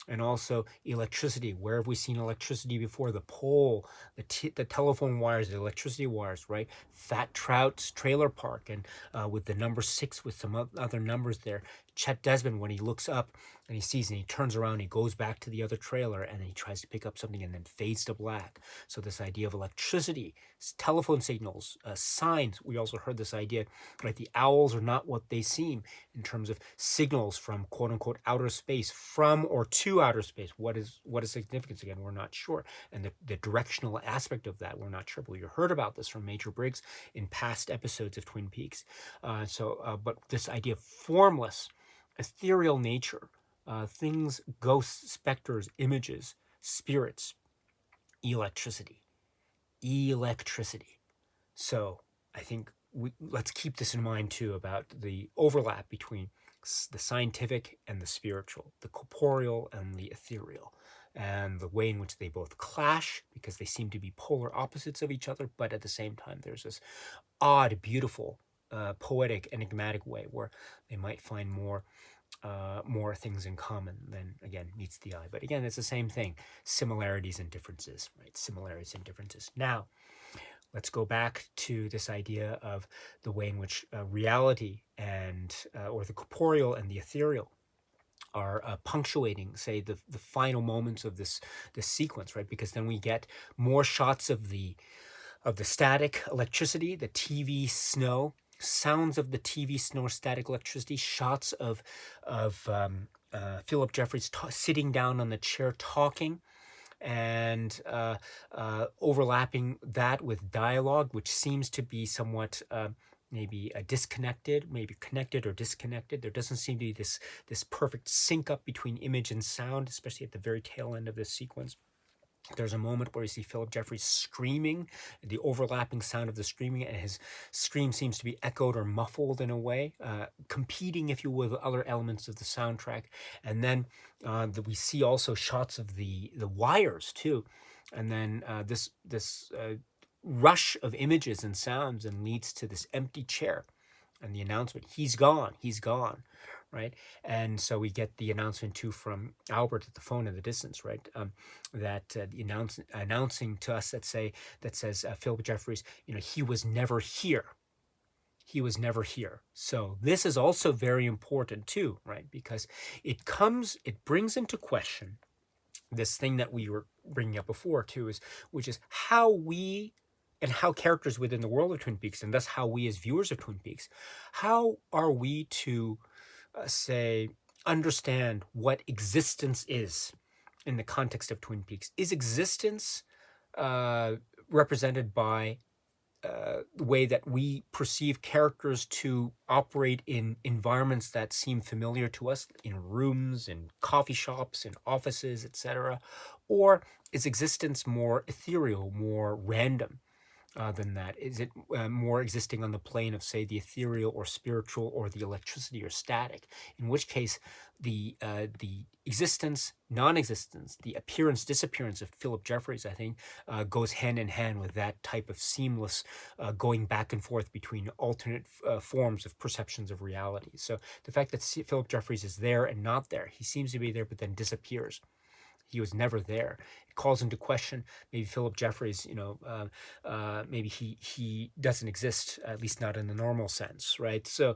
And also electricity. Where have we seen electricity before? The pole, the telephone wires, the electricity wires, right? Fat Trout's trailer park, and with the number 6 with some other numbers there, Chet Desmond, when he looks up and he sees and he turns around, he goes back to the other trailer and then he tries to pick up something and then fades to black. So this idea of electricity, telephone signals, signs. We also heard this idea, right? The owls are not what they seem in terms of signals from quote unquote outer space, from or to outer space. What is significance? Again, we're not sure. And the directional aspect of that, we're not sure. But we heard about this from Major Briggs in past episodes of Twin Peaks. But this idea of formless, ethereal nature, things, ghosts, specters, images, spirits, electricity. So I think let's keep this in mind too, about the overlap between the scientific and the spiritual, the corporeal and the ethereal, and the way in which they both clash because they seem to be polar opposites of each other, but at the same time there's this odd, beautiful, poetic, enigmatic way where they might find more things in common than, again, meets the eye. But again, it's the same thing, similarities and differences, right? Similarities and differences. Now, let's go back to this idea of the way in which reality and or the corporeal and the ethereal are punctuating, say, the final moments of this sequence, right? Because then we get more shots of the static electricity, the TV snow, sounds of the TV snow, static electricity, shots of Philip Jeffries sitting down on the chair talking, and overlapping that with dialogue, which seems to be somewhat maybe disconnected, maybe connected or disconnected. There doesn't seem to be this perfect sync up between image and sound, especially at the very tail end of this sequence. There's a moment where you see Philip Jeffries screaming, the overlapping sound of the screaming, and his scream seems to be echoed or muffled in a way, competing, if you will, with other elements of the soundtrack. And then we see also shots of the wires too, and then this rush of images and sounds, and leads to this empty chair and the announcement, he's gone, right? And so we get the announcement too from Albert at the phone in the distance, right? That the announcing to us that says Philip Jeffries, he was never here. He was never here. So this is also very important too, right? Because it brings into question this thing that we were bringing up before too, which is how we and how characters within the world of Twin Peaks, and thus how we as viewers of Twin Peaks, how are we to say, understand what existence is in the context of Twin Peaks? Is existence represented by the way that we perceive characters to operate in environments that seem familiar to us, in rooms, in coffee shops, in offices, etc.? Or is existence more ethereal, more random? Than that? Is it more existing on the plane of, say, the ethereal or spiritual, or the electricity or static? In which case, the existence, non-existence, the appearance, disappearance of Philip Jeffries, I think, goes hand in hand with that type of seamless going back and forth between alternate forms of perceptions of reality. So the fact that Philip Jeffries is there and not there, he seems to be there but then disappears. He was never there. It calls into question maybe Philip Jeffries, maybe he doesn't exist, at least not in the normal sense, right? So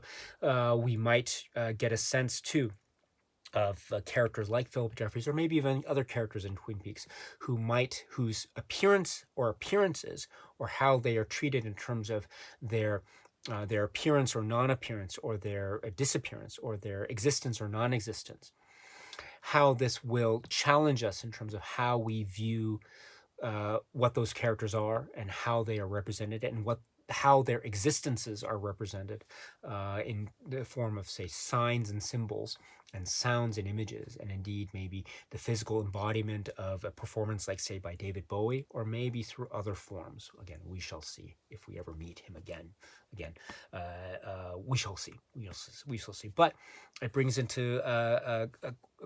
we might get a sense too of characters like Philip Jeffries, or maybe even other characters in Twin Peaks, whose appearance or appearances, or how they are treated in terms of their appearance or non-appearance, or their disappearance, or their existence or non-existence, how this will challenge us in terms of how we view what those characters are and how they are represented, and how their existences are represented in the form of, say, signs and symbols, and sounds and images, and indeed maybe the physical embodiment of a performance like, say, by David Bowie, or maybe through other forms. Again, we shall see if we ever meet him again. We shall see. We shall see. But it brings into a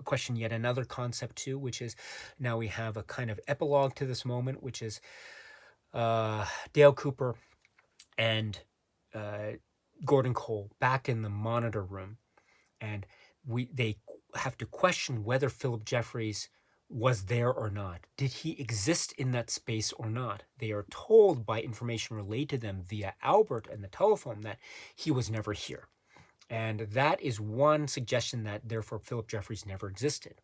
question yet another concept too, which is, now we have a kind of epilogue to this moment, which is Dale Cooper and Gordon Cole back in the monitor room, and they have to question whether Philip Jeffries was there or not. Did he exist in that space or not? They are told by information relayed to them via Albert and the telephone that he was never here. And that is one suggestion that therefore Philip Jeffries never existed.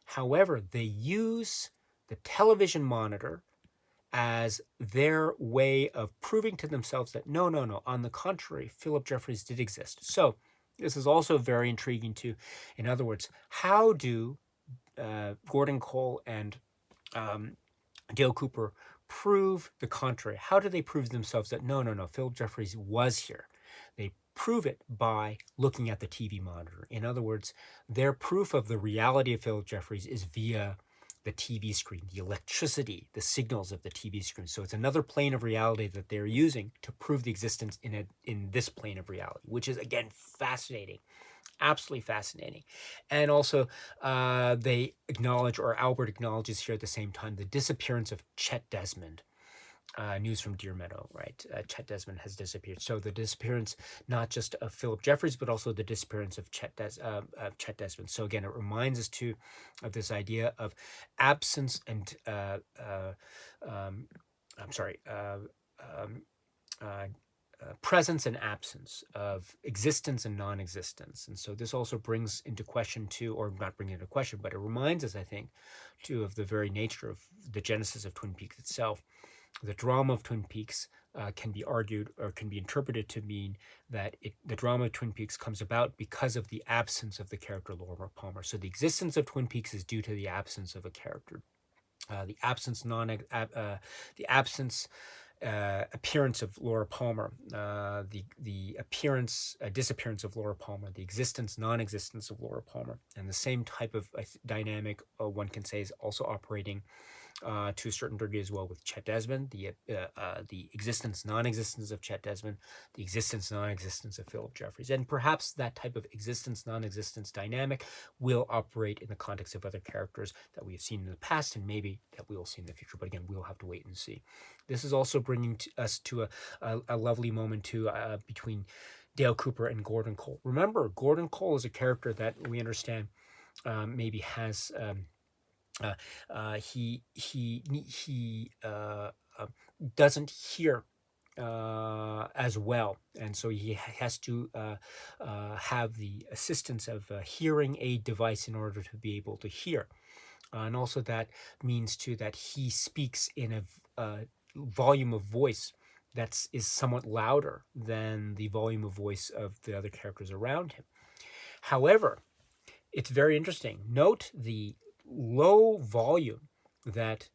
However, they use the television monitor as their way of proving to themselves that no, no, no, on the contrary, Philip Jeffries did exist. So this is also very intriguing too. In other words, how do Gordon Cole and Dale Cooper prove the contrary? How do they prove themselves that no, no, no, Philip Jeffries was here? They prove it by looking at the TV monitor. In other words, their proof of the reality of Philip Jeffries is via the TV screen, the electricity, the signals of the TV screen. So it's another plane of reality that they're using to prove the existence in this plane of reality, which is, again, fascinating. Absolutely fascinating. And also, they acknowledge, or Albert acknowledges here at the same time, the disappearance of Chet Desmond. News from Deer Meadow, right? Chet Desmond has disappeared. So the disappearance, not just of Philip Jeffries, but also the disappearance of Chet Desmond. So again, it reminds us too of this idea of absence and, I'm sorry, presence and absence, of existence and non-existence. And so this also brings into question too, or not bring into question, but it reminds us, I think, too, of the very nature of the genesis of Twin Peaks itself. The drama of Twin Peaks can be argued or can be interpreted to mean that the drama of Twin Peaks comes about because of the absence of the character Laura Palmer. So the existence of Twin Peaks is due to the absence of a character. The absence appearance of Laura Palmer, the appearance disappearance of Laura Palmer, the existence non-existence of Laura Palmer, and the same type of dynamic one can say is also operating to a certain degree as well with Chet Desmond, the existence non-existence of Chet Desmond, the existence non-existence of Philip Jeffries, and perhaps that type of existence non-existence dynamic will operate in the context of other characters that we have seen in the past and maybe that we will see in the future. But again, we'll have to wait and see. This is also bringing us to a lovely moment too between Dale Cooper and Gordon Cole. Remember, Gordon Cole is a character that we understand maybe has he doesn't hear as well, and so he has to have the assistance of a hearing aid device in order to be able to hear. And also that means too that he speaks in a volume of voice that is somewhat louder than the volume of voice of the other characters around him. However, it's very interesting. Note the low volume that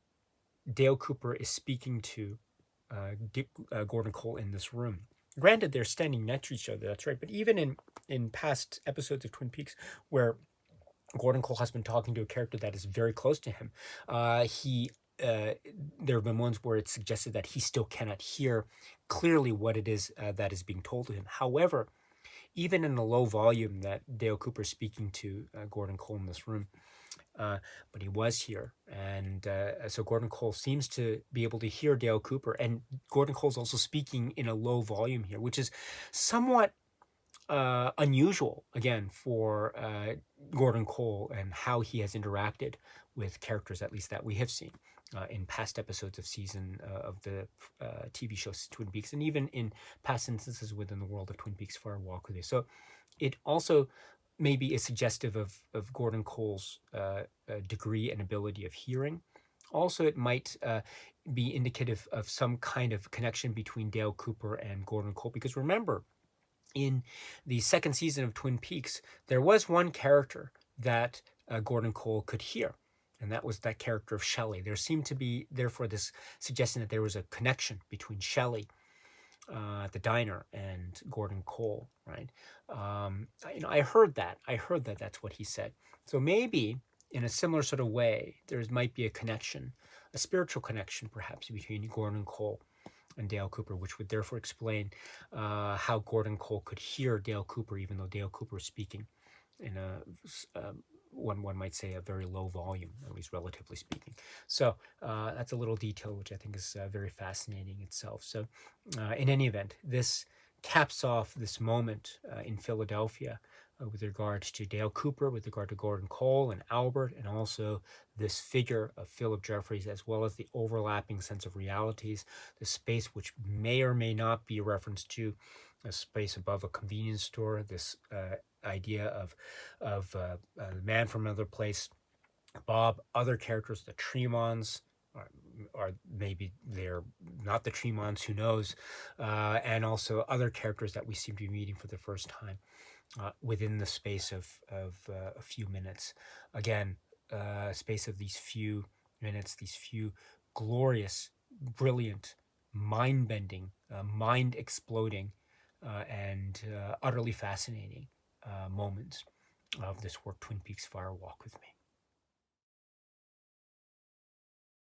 Dale Cooper is speaking to Gordon Cole in this room. Granted, they're standing next to each other, that's right, but even in past episodes of Twin Peaks where Gordon Cole has been talking to a character that is very close to him, there have been ones where it's suggested that he still cannot hear clearly what it is that is being told to him. However, even in the low volume that Dale Cooper is speaking to Gordon Cole in this room, but he was here. And so Gordon Cole seems to be able to hear Dale Cooper. And Gordon Cole's also speaking in a low volume here, which is somewhat unusual, again, for Gordon Cole and how he has interacted with characters, at least that we have seen in past episodes of the TV show Twin Peaks, and even in past instances within the world of Twin Peaks Fire Walk With You. So it also maybe is suggestive of Gordon Cole's degree and ability of hearing. Also, it might be indicative of some kind of connection between Dale Cooper and Gordon Cole, because remember, in the second season of Twin Peaks, there was one character that Gordon Cole could hear, and that was that character of Shelley. There seemed to be, therefore, this suggestion that there was a connection between Shelley at the diner and Gordon Cole, right? I heard that. I heard that that's what he said. So maybe in a similar sort of way, there might be a connection, a spiritual connection, perhaps, between Gordon Cole and Dale Cooper, which would therefore explain how Gordon Cole could hear Dale Cooper, even though Dale Cooper is speaking in one might say a very low volume, at least relatively speaking. So that's a little detail which I think is very fascinating itself. So in any event, this caps off this moment in Philadelphia with regard to Dale Cooper, with regard to Gordon Cole and Albert, and also this figure of Philip Jeffries, as well as the overlapping sense of realities, the space which may or may not be a reference to a space above a convenience store. This idea of the man from another place, Bob, other characters, the Tremons, or maybe they're not the Tremons, who knows, and also other characters that we seem to be meeting for the first time within the space of a few minutes. Again, space of these few minutes, these few glorious, brilliant, mind-bending, mind-exploding, and utterly fascinating moments of this work, Twin Peaks Fire Walk with Me.